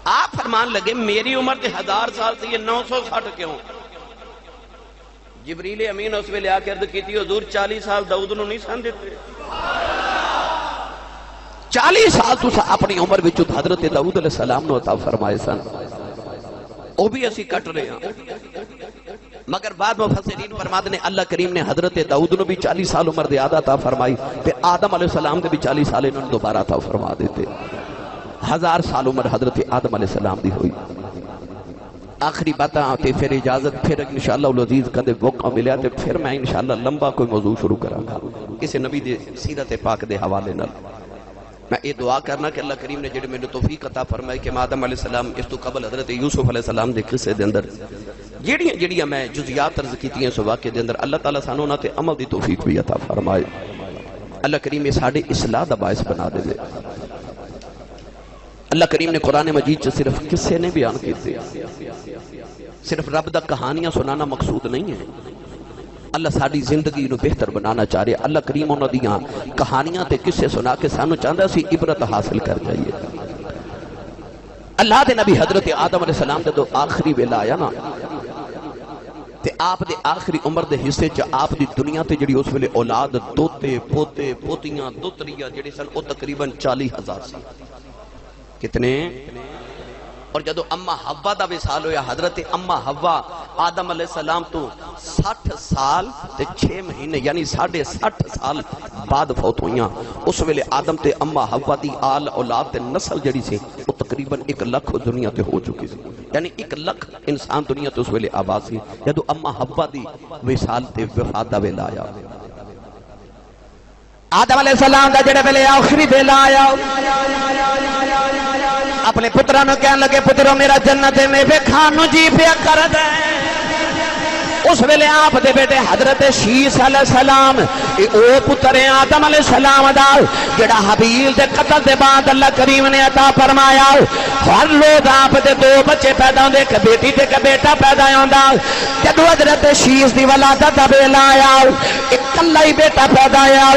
آپ فرمان لگے میری عمر تے 1000 سال سے یہ 960 کیوں؟ جبریل امین اس میں لے آ کے عرض کی تھی حضور 40 سال داؤد نو نہیں سن دیتے؟ 40 سال تو اپنی عمر وچ حضرت داؤد علیہ السلام نو عطا فرمائے سن، وہ بھی اسی کٹ رہے ہیں۔ مگر بعد مفسرین فرماتے ہیں اللہ کریم نے حضرت داؤد نو بھی 40 سال عمر دے عطا فرمائی تے آدم علیہ السلام دے بھی 40 سال انہوں نے دوبارہ عطا فرما دیتے۔ 1000 سال عمر حضرت آدم علیہ السلام دی ہوئی۔ آخری باتیں آتے پھر اجازت، پھر انشاءاللہ العزیز کدے موقع ملیا تے پھر میں انشاءاللہ لمبا کوئی موضوع شروع کراں گا کسی نبی دے سیرت پاک دے حوالے نال۔ میں یہ دعا کرنا کہ اللہ کریم نے جڑے میرے توفیق عطا فرمائے کہ آدم علیہ السلام اس تو قبل حضرت یوسف علیہ السلام دے قصے دے اندر جڑیاں میں جزیات عرض کیتیاں اس واقعے دے اندر اللہ تعالیٰ سانو انہاں تے عمل دی توفیق بھی عطا فرمائے۔ اللہ کریم یہ ساڈے اصلاح دا باعث بنا دے۔ اللہ کریم نے قرآن مجید سے صرف قصے نے بیان کیتے، صرف رب دا کہانیاں سنانا مقصود نہیں ہے۔ اللہ ساری زندگی نو بہتر بنانا چاہ رہے۔ اللہ کریم انہاں دیاں کہانیاں تے قصے سنا کے سانو چاہندا سی عبرت حاصل کر جائیے۔ اللہ دے نبی حضرت آدم علیہ السلام دے آخری ویلا آیا نا تے آپ دے آخری عمر دے حصے چ آپ دی دنیا تے جڑی اس ویلے اولاد دوتے پوتے پوتیاں دوتریاں جڑے سن او تقریباً 40,000 سی۔ کتنے؟ اور جدو اما حوا دا وصال ہویا حضرت اما حوا آدم علیہ السلام تو 60 سال تے 6 مہینے یعنی 60 سال بعد فوت ہوئیاں۔ اس ویلے آدم تے اما حوا دی آل اولاد تے نسل جڑی سی وہ تقریباً 1 لاکھ دنیا تے ہو چکی سی، یعنی 1 لاکھ انسان دنیا تے اس ویلے آباد سی جدو اما حوا دی وصال تے وفات دا ویلا آیا۔ آدم علیہ السلام دا جڑے ویلے آخری ویلا آیا اپنے پترانو کہنے لگے پترو میرا جنت میں کھان نو جی پیا کر دے۔ اس ویلے آپ دے بیٹے حضرت شیس علیہ السلام او پتر آدم علیہ السلام دا جڑا حابیل دے قتل دے بعد اللہ کریم نے عطا فرمایا ہر لوگ آپ دے 2 بچے پیدا ہوندے، ایک بیٹی تے ایک بیٹا پیدا ہوندا۔ جدو حضرت شیس دی ولادت دا ویلا آیا اکلا ہی بیٹا پیدا آیا،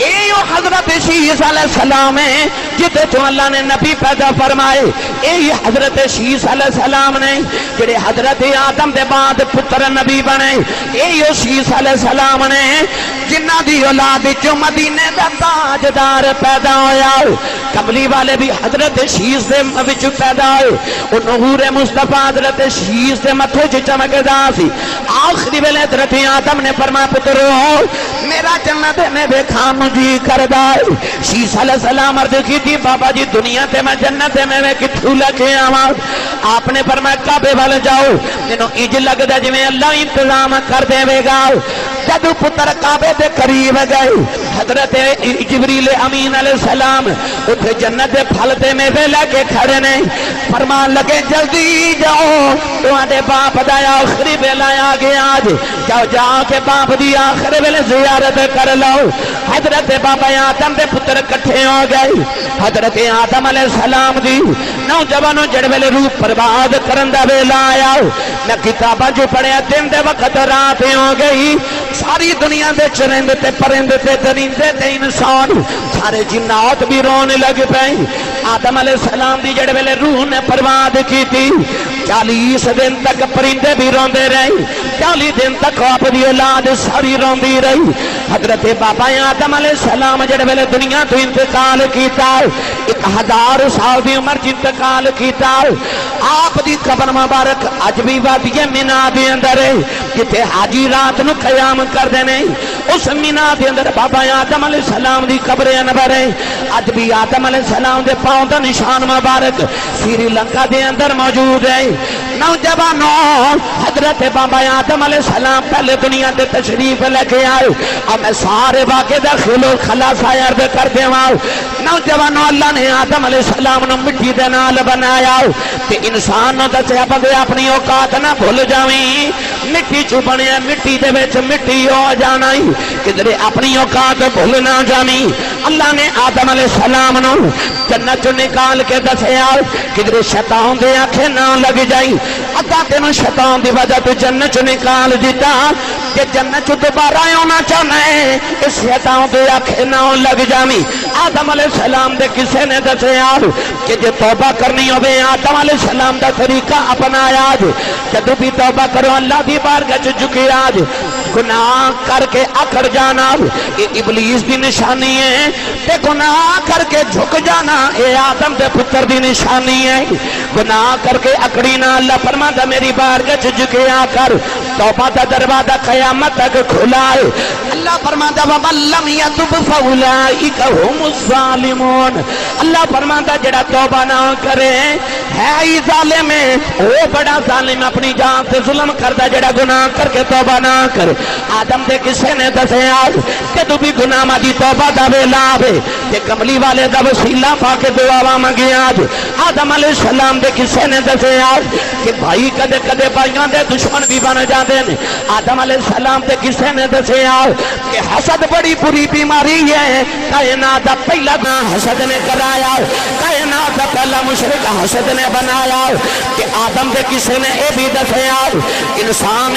ایو حضرت شیس علیہ السلام ہے جتے تو اللہ نے نبی پیدا فرمائے۔ ایہی حضرت شیس علیہ السلام نے جڑے حضرت آدم دے بعد پتر نبی بنے، ایہی شیس علیہ السلام نے جنہ دی اولاد جو مدینے دا تاجدار پیدا ہویا۔ کملی والے بھی حضرت شیس دے وچ پیدا ہوئے، او نور مصطفیٰ حضرت شیس دے متھے چ چمکدا سی۔ آخری ویلے حضرت آدم نے فرمایا پترو میرا جنت میں بے کھان جی کردا ہے۔ شیس علیہ السلام عرض کی تھی بابا جی دنیا تے میں جنت میں کتھوں لگے آواں؟ آپ نے فرمایا کعبے وال جاؤ، مینوں انج لگدا جویں اللہ انتظام کر دے گا۔ جدو پتر کعبے دے قریب گئے حضرت جبریل امین علیہ السلام اتھے جنت دے پھل تے میوے لے کے کھڑے نے، فرمان لگے جلدی جاؤ تہاڈے باپ دا آخری ویلا آ گیا، آج جاؤ جا کے باپ دی آخری ویلے زیارت کر لو۔ حضرت بابا آدم دے پتر کٹھے ہو گئے، حضرت آدم علیہ السلام دی نوجوانوں جڑ ویلے روح برباد کرن دا ویلا آیا۔ میں کتاباں جو پڑھیا دن دے وقت رات ہو گئی، ساری دنیا دے چرندے تے پرندے تے درندے تے انسان سارے جنات بھی رونے لگ پئے۔ آدم علیہ السلام دی جڑے ویلے روح نے برباد کی تھی 40 دن تک پرندے بھی روندے رہے، 40 دن تک آپ دی اولاد ساری روندی رہی۔ حضرت بابا آدم علیہ السلام جڑے ویلے دنیا تو انتقال کیتا 1000 سال دی عمر انتقال کیتا، آپ دی قبر مبارک اج بھی وادی مینا دے اندر ہے جتے حاجی رات نو قیام کردے نے۔ اس مینا دے اندر بابا آدم علیہ السلام دی قبر انور ہے، اج بھی آدم علیہ السلام دے پاؤں دا نشان مبارک سری لنکا دے اندر موجود ہے۔ نوجوانوں حضرت بابا آدم علیہ السلام پہلے دنیا دے تشریف لے کے آئے، اب میں سارے واقعے دا خلو خلاصہ عرض کر دے ہوں۔ نوجوانوں اللہ نے آدم علیہ السلام نو مٹی دے نال بنایا تے انسان نو دسیا بندے اپنی اوقات نہ بھول جاویں، مٹی چ بنیا مٹی دے وچ مٹی ہو جانا، کدھر اپنی اوقات بھول نہ جاویں۔ اللہ نے آدم علیہ السلام نو جنت چ نکال کے دسیا کدھر شیطان دے آنکھیں نہ لگ جائیں، ادا تینوں شیطان دی وجہ تو جنت چ نکال دیتا کہ جنت چ دوبارہ آنا چاہنا ہے اس شیطان دے آنکھیں نہ لگ جاویں۔ آدم علیہ السلام دے کسے نے دسیا کہ جے توبہ کرنی ہوے آدم علیہ السلام دا طریقہ اپنایا، جدوں بھی توبہ کرو اللہ دی بارگاہ چ جھکیا، گناہ کر کے اکڑ جانا یہ ابلیس دی نشانی ہے تے گناہ کر کے جھک جانا اے آدم دے پتر دی نشانی ہے گناہ کر کے اکڑی نہ اللہ فرماتا میری بارگاہ چ جھکیا کر توبہ دا دروازہ قیامت تک کھلا ہے اللہ فرماتا وَمَن لَّمْ يَتُبْ فَأُولَٰئِكَ هُمُ الظَّالِمُونَ اللہ فرماتا جڑا توبہ نہ کرے ہے ہی ظالم ہے وہ بڑا ظالم اپنی جان سے ظلم کرتا جڑا گناہ کر کے توبہ نہ کر آدم دے کسے نے دسے آج کہ تو بھی گناہ مادی توبہ دا ویلا آوے کہ کملی والے دا وسیلہ پا کے دعا مانگے آج آدم علیہ السلام دے کسے نے دسے آج کہ بھائی کدے کدے بھائیاں دے دشمن بھی بن جاندے نے آدم علیہ السلام دے کسے نے دسے آج کہ حسد بڑی بری بیماری ہے کائنات دا پہلا گناہ حسد نے کرایا کائنات دا پہلا مشرک حسد نے بنایا کہ آدم دے کسے نے اے بھی دسے آج انسان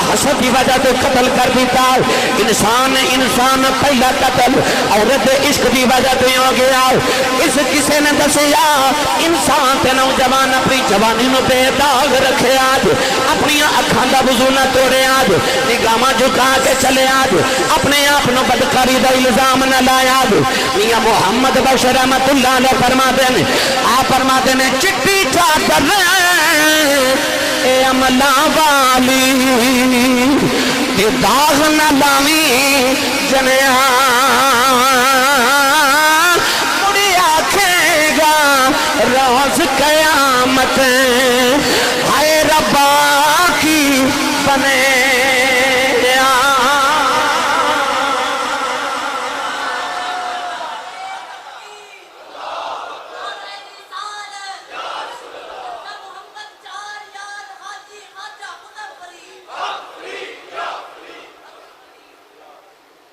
حسد کی وجہ تو قتل کر دیتا انسان پہلا قتل عورت عشق کی وجہ تو ہو گیا اس کسے نے دسیا انسان تے نوجوان اپنی جوانی نو بے داغ رکھے آج اپنی اکھاں دا وضو نہ توڑے آج نگاہ جھکا کے چلے آج اپنے آپ نو بدکاری دا الزام نہ لایا آج میاں محمد بشر رحمت اللہ علیہ فرماتے ہیں آپ فرماتے ہیں چٹی چادر اے عملہ والی تے داغ نہ لاویں جنیا مڑی آکھے گا روز قیامت ہائے ربا کی بنے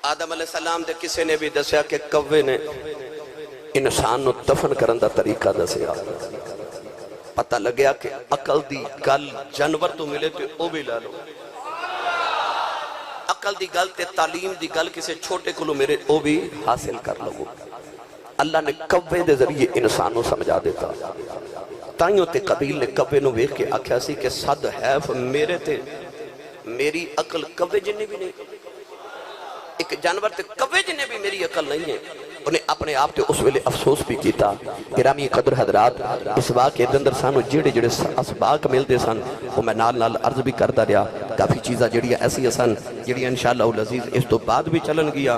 آدم علیہ السلام دے کسے نے بھی دسیا کہ کوے نے انسان نو دفن کرن دا طریقہ دسیا پتہ لگیا کہ عقل دی گل جانور تو ملے تو او بھی لا لو عقل دی گل تے تعلیم دی گل کسے چھوٹے کلو میرے او بھی حاصل کر لو اللہ نے کوے دے ذریعے انسان نو سمجھا دیتا تائیوں تے قبیل نے کوے نو ویکھ کے آکھیا سی کہ صد حیف میرے تے میری عقل کوے جنی بھی نہیں ایک جانور تے کوے جنہیں بھی میری عقل نہیں ہے انہیں اپنے آپ تے اس ویلے افسوس بھی کیتا گرامی قدر حضرات اس واقعے اندر سانو جڑے جڑے اسباق ملتے سن وہ میں نال عرض بھی کرتا رہا کافی چیزاں جڑیاں ایسی سن جڑیاں انشاءاللہ العزیز اس تو بعد بھی چلن گیا